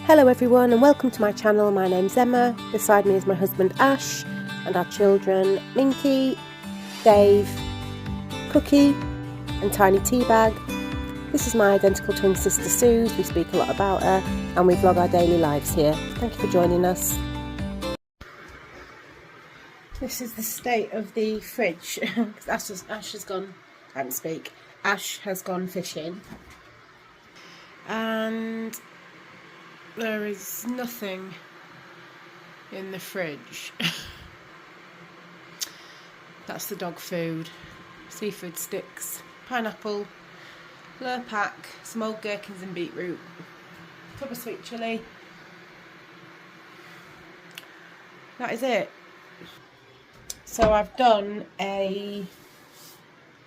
Hello everyone and welcome to my channel. My name's Emma. Beside me is my husband Ash and our children Minky, Dave, Cookie and Tiny Teabag. This is my identical twin sister Suze. We speak a lot about her and we vlog our daily lives here. Thank you for joining us. This is the state of the fridge. Ash has gone, I can't speak. Ash has gone fishing and there is nothing in the fridge. That's the dog food. Seafood sticks, pineapple, lure pack, some old gherkins and beetroot, tub of sweet chilli. That is it. So I've done a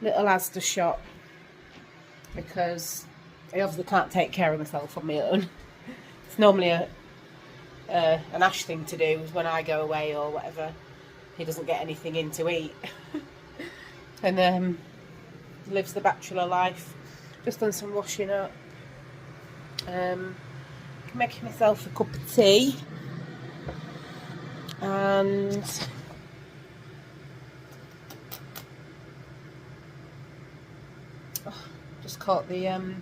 little Asda shop because I obviously can't take care of myself on my own. It's normally an Ash thing to do when I go away or whatever. He doesn't get anything in to eat. And lives the bachelor life. Just done some washing up. Making myself a cup of tea. And just caught the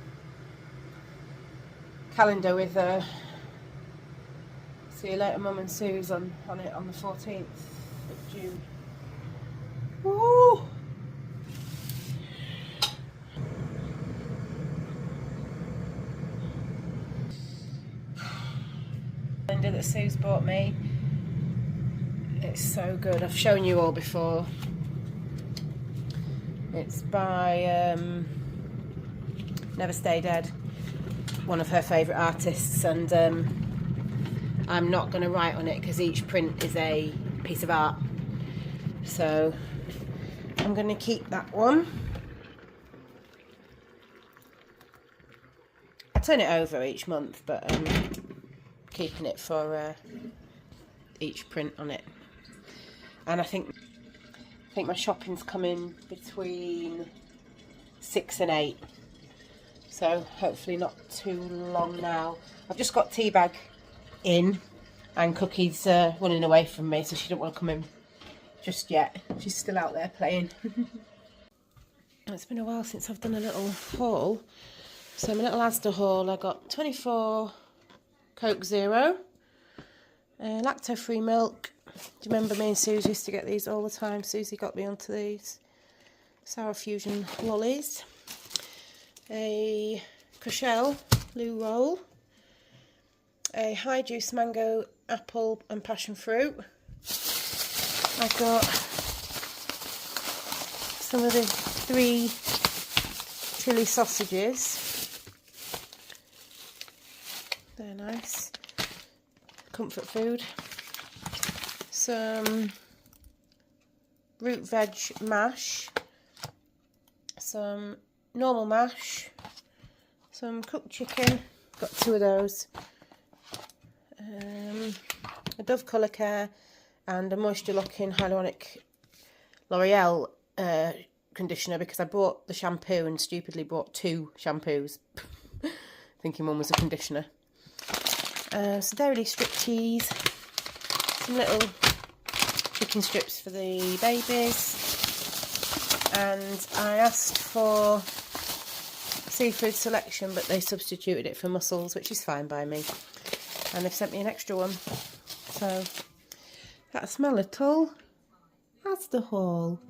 calendar with see you later Mum and Suze on it on the 14th of June. Woo! Calendar that Suze bought me. It's so good. I've shown you all before. It's by Never Stay Dead, one of her favourite artists, and I'm not going to write on it because each print is a piece of art, so I'm going to keep that one. I turn it over each month, but I'm keeping it for each print on it. And I think my shopping's coming between 6 and 8. So hopefully not too long now. I've just got Teabag in and Cookie's running away from me, so she don't want to come in just yet. She's still out there playing. It's been a while since I've done a little haul. So my little Asda haul, I got 24 Coke Zero, lacto-free milk. Do you remember me and Susie used to get these all the time? Susie got me onto these. Sour Fusion lollies. A Cushelle Loo roll, a high juice mango, apple and passion fruit. I've got some of the 3 chili sausages. They're nice. Comfort food. Some root veg mash. Some normal mash, some cooked chicken, got 2 of those, a Dove Colour Care and a moisture locking hyaluronic L'Oreal conditioner, because I bought the shampoo and stupidly bought 2 shampoos thinking one was a conditioner. Some dairy strip cheese, some little chicken strips for the babies, and I asked for seafood selection, but they substituted it for mussels, which is fine by me, and they've sent me an extra one. So that's my little Asda haul.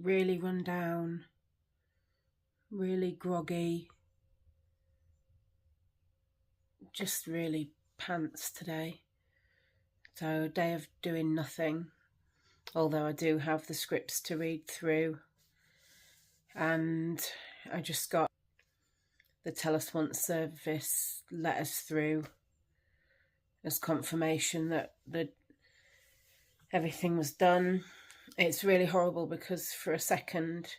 Really run down, really groggy, just really pants today. So a day of doing nothing, although I do have the scripts to read through. And I just got the Tell Us Once service letters through as confirmation that everything was done. It's really horrible because for a second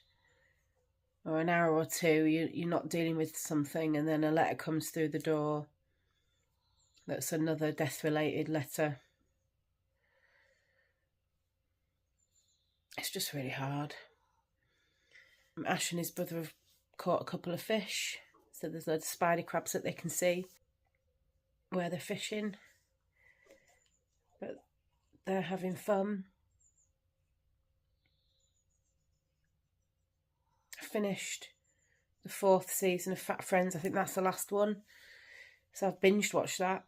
or an hour or two you're not dealing with something, and then a letter comes through the door that's another death related letter. It's just really hard. Ash and his brother have caught a couple of fish, so there's loads of spider crabs that they can see where they're fishing, but they're having fun. I finished the 4th season of Fat Friends. I think that's the last one, so I've binge watched that.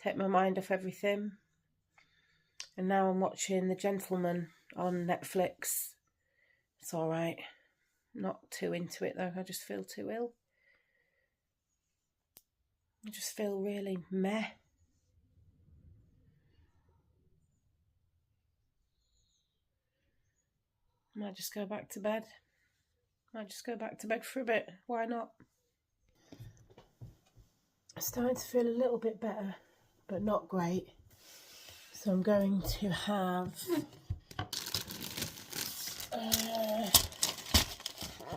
Take my mind off everything. And now I'm watching The Gentleman on Netflix. It's alright. Not too into it though, I just feel too ill. I just feel really meh. Might just go back to bed. For a bit. Why not? I'm starting to feel a little bit better, but not great. So I'm going to have a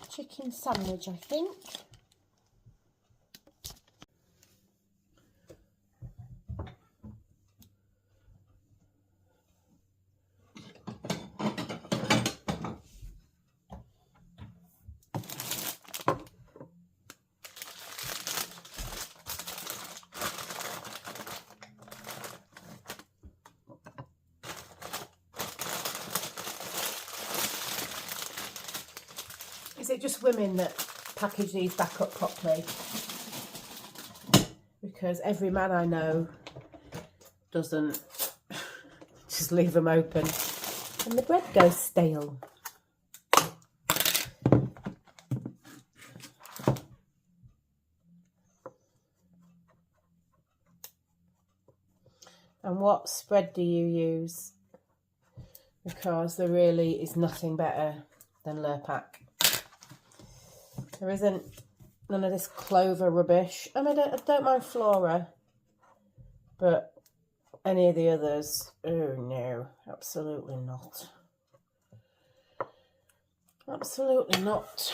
chicken sandwich, I think. Is it just women that package these back up properly? Because every man I know doesn't. Just leave them open and the bread goes stale. And what spread do you use? Because there really is nothing better than Lurpak. There isn't none of this clover rubbish. I mean, I don't mind Flora, but any of the others, oh no, absolutely not. Absolutely not.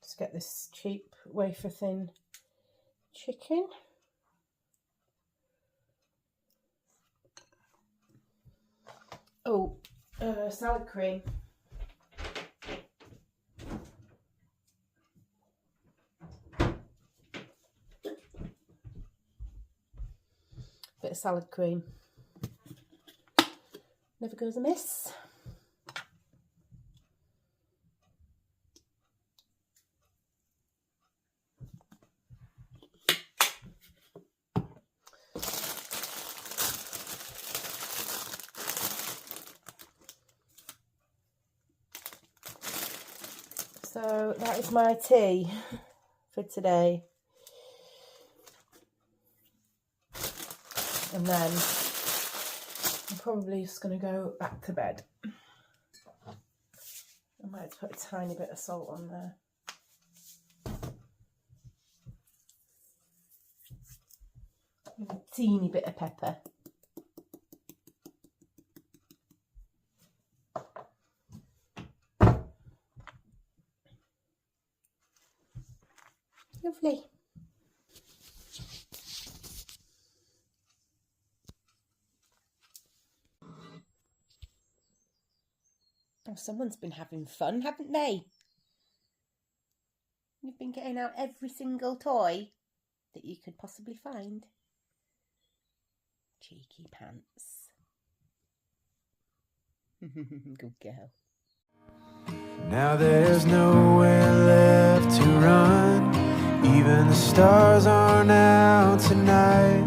Just get this cheap wafer thin chicken. Oh, salad cream. Bit of salad cream. Never goes amiss. So that is my tea for today. And then I'm probably just going to go back to bed. I might put a tiny bit of salt on there. And a teeny bit of pepper. Lovely. Oh, someone's been having fun, haven't they? You've been getting out every single toy that you could possibly find. Cheeky pants. Good girl. Now there's nowhere left to run. Even the stars aren't out tonight.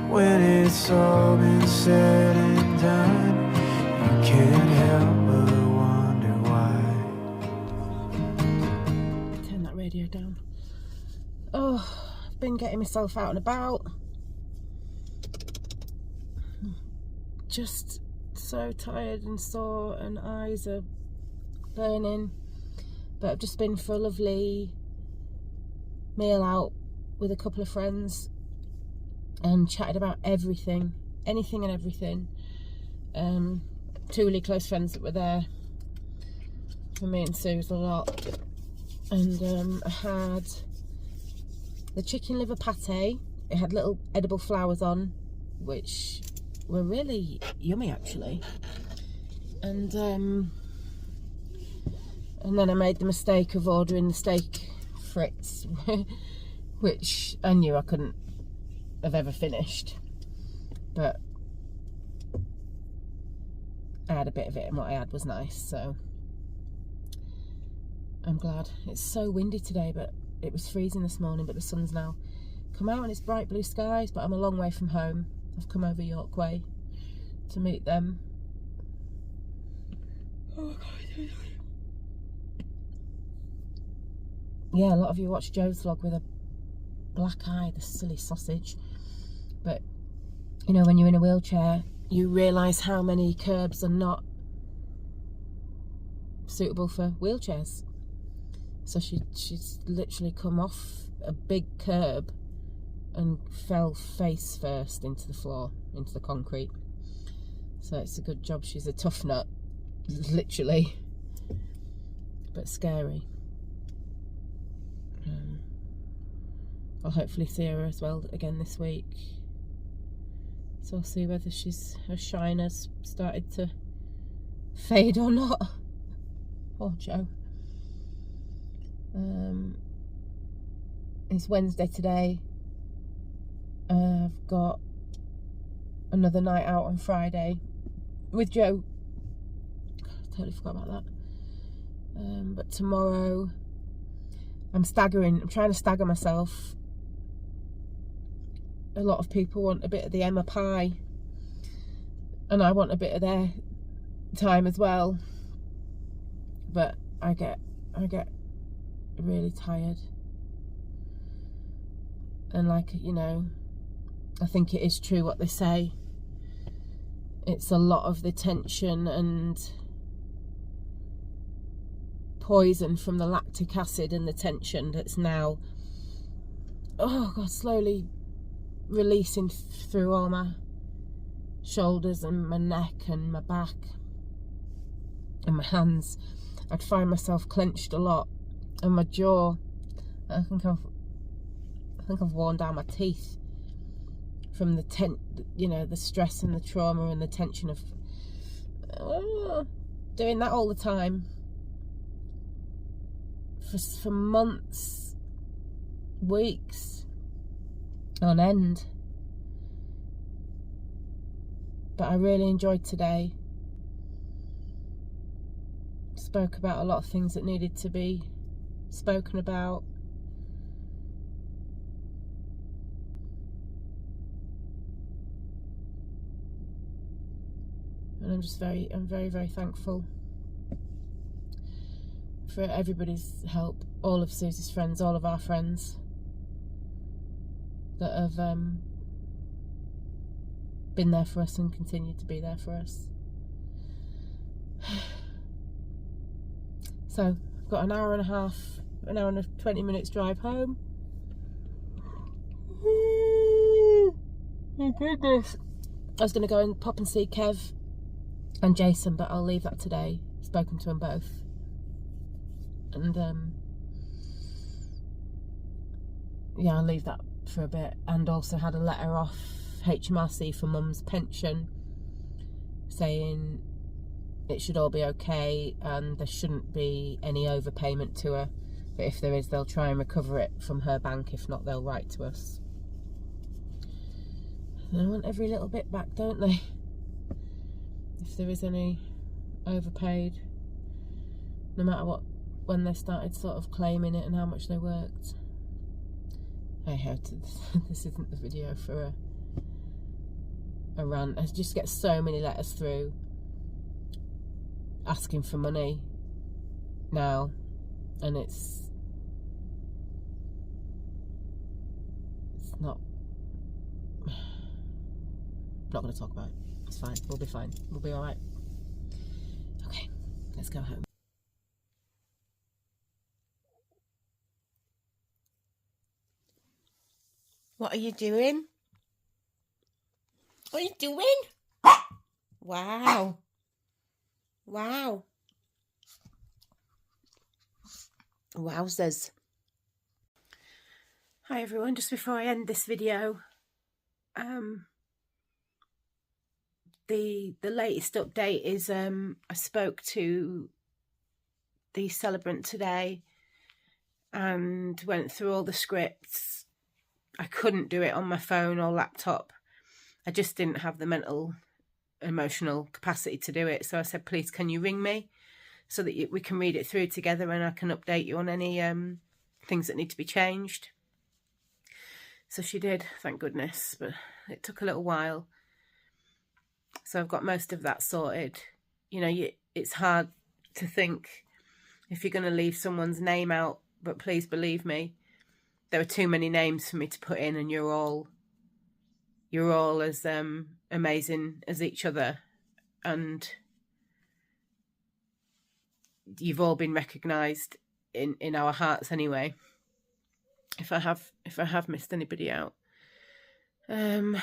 When it's all been said and done, you can't help but wonder why. Oh, I've been getting myself out and about. Just so tired and sore and eyes are burning. But I've just been for a lovely meal out with a couple of friends and chatted about everything, anything and everything. Two really close friends that were there for me and Sue was a lot. And I had the chicken liver pate. It had little edible flowers on, which were really yummy actually. And then I made the mistake of ordering the steak frites, which I knew I couldn't have ever finished, but I had a bit of it and what I had was nice, so I'm glad. It's so windy today, but it was freezing this morning, but the sun's now come out and it's bright blue skies, but I'm a long way from home. I've come over York Way to meet them. Oh God. Yeah, a lot of you watch Joe's vlog with a black eye, the silly sausage. But, you know, when you're in a wheelchair, you realise how many curbs are not suitable for wheelchairs. So she's literally come off a big curb and fell face first into the floor, into the concrete. So it's a good job she's a tough nut, literally, but scary. I'll hopefully see her as well again this week, so I'll see whether her shine has started to fade or not. Poor Joe. It's Wednesday today. I've got another night out on Friday with Joe. I totally forgot about that. But tomorrow I'm staggering. I'm trying to stagger myself. A lot of people want a bit of the Emma pie, and I want a bit of their time as well. But I get really tired, and like, you know, I think it is true what they say. It's a lot of the tension and poison from the lactic acid and the tension that's now, oh God, slowly releasing through all my shoulders and my neck and my back and my hands. I'd find myself clenched a lot, and my jaw, I think I've worn down my teeth from the you know, the stress and the trauma and the tension of doing that all the time for months, weeks on end. But I really enjoyed today. Spoke about a lot of things that needed to be spoken about. And I'm very, very thankful for everybody's help, all of Susie's friends, all of our friends that have been there for us and continue to be there for us. So I've got an hour and 20 minutes drive home. Oh goodness. I was going to go and pop and see Kev and Jason, but I'll leave that today. Spoken to them both. And yeah, I'll leave that for a bit. And also had a letter off HMRC for Mum's pension saying it should all be okay and there shouldn't be any overpayment to her, but if there is, they'll try and recover it from her bank. If not, they'll write to us. They want every little bit back, don't they? If there is any overpaid, no matter what, when they started sort of claiming it and how much they worked. I heard this isn't the video for a rant. I just get so many letters through asking for money now, and it's not going to talk about it. It's fine. We'll be fine. We'll be all right. Okay, let's go home. What are you doing? What are you doing? Wow. Wow. Wowzers. Hi everyone, just before I end this video, the latest update is I spoke to the celebrant today and went through all the scripts. I couldn't do it on my phone or laptop. I just didn't have the mental, emotional capacity to do it. So I said, please, can you ring me so that we can read it through together and I can update you on any things that need to be changed. So she did, thank goodness, but it took a little while. So I've got most of that sorted. You know, it's hard to think if you're going to leave someone's name out, but please believe me, there are too many names for me to put in, and you're all as amazing as each other, and you've all been recognised in our hearts anyway. If I have missed anybody out. And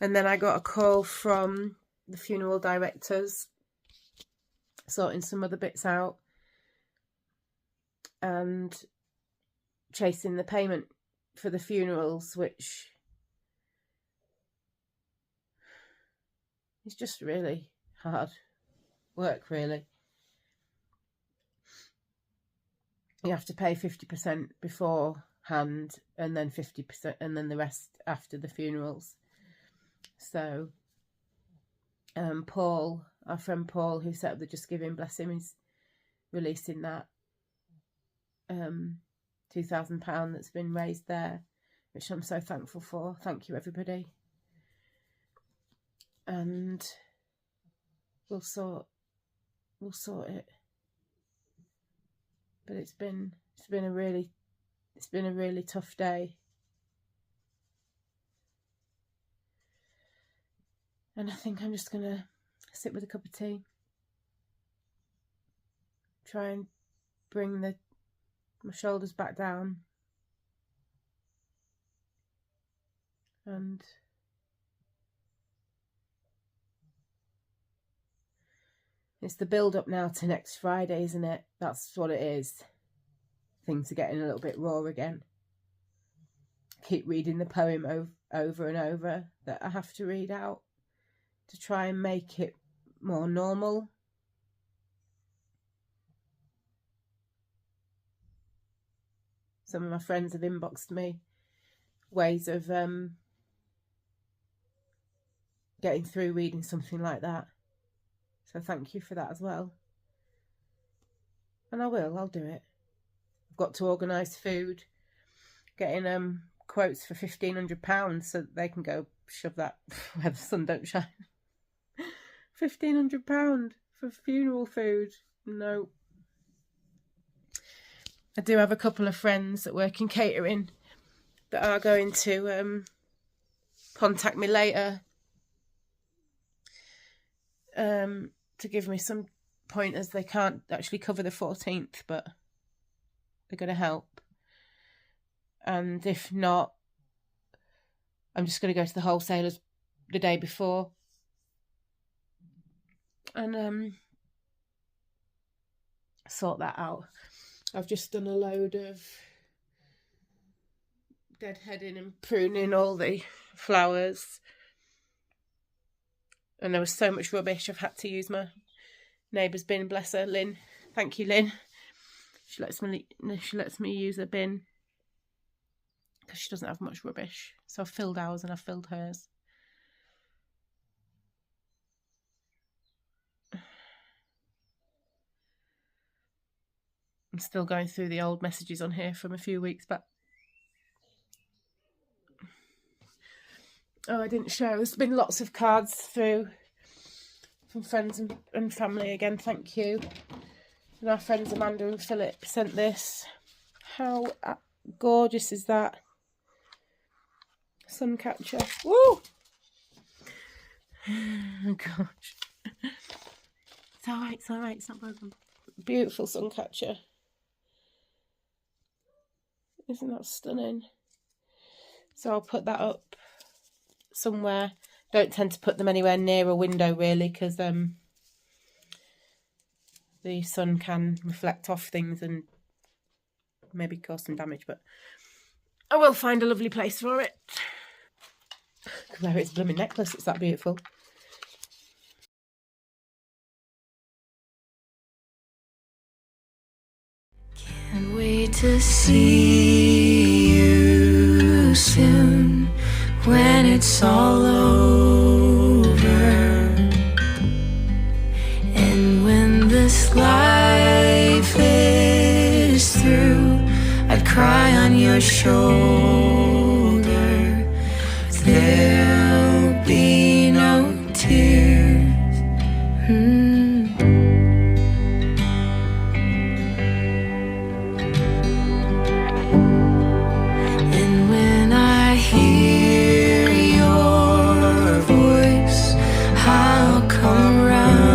then I got a call from the funeral directors sorting some other bits out and chasing the payment for the funerals, which is just really hard work, really. You have to pay 50% beforehand and then 50% and then the rest after the funerals. So Paul, our friend Paul, who set up the Just Giving, bless him, is releasing that £2,000 that's been raised there, which I'm so thankful for. Thank you, everybody. And we'll sort it. But it's been a really tough day. And I think I'm just gonna sit with a cup of tea, try and bring my shoulders back down, and it's the build up now to next Friday, isn't it? That's what it is. Things are getting a little bit raw again. Keep reading the poem over and over that I have to read out to try and make it more normal. Some of my friends have inboxed me ways of getting through reading something like that. So thank you for that as well. And I'll do it. I've got to organise food, getting quotes for £1,500 so that they can go shove that where the sun don't shine. £1,500 for funeral food. No. I do have a couple of friends that work in catering that are going to contact me later to give me some pointers. They can't actually cover the 14th, but they're going to help. And if not, I'm just going to go to the wholesalers the day before and sort that out. I've just done a load of deadheading and pruning all the flowers, and there was so much rubbish. I've had to use my neighbour's bin, bless her, Lynn. Thank you, Lynn. She lets me use her bin because she doesn't have much rubbish. So I've filled ours and I've filled hers. I'm still going through the old messages on here from a few weeks back. Oh, I didn't show. There's been lots of cards through from friends and family again. Thank you. And our friends Amanda and Philip sent this. How gorgeous is that? sun catcher. Woo! Oh gosh. It's alright, it's alright, it's not broken. Beautiful sun catcher. Isn't that stunning? So I'll put that up somewhere. Don't tend to put them anywhere near a window really, because the sun can reflect off things and maybe cause some damage, but I will find a lovely place for it. Wear its blooming necklace, it's that beautiful. Can't wait to see you soon when it's all over, and when this life is through, I'd cry on your shoulder. There'll be no tears. And when I hear your voice, I'll come running,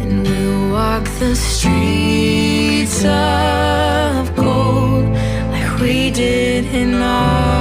and we'll walk the streets of gold like we did in our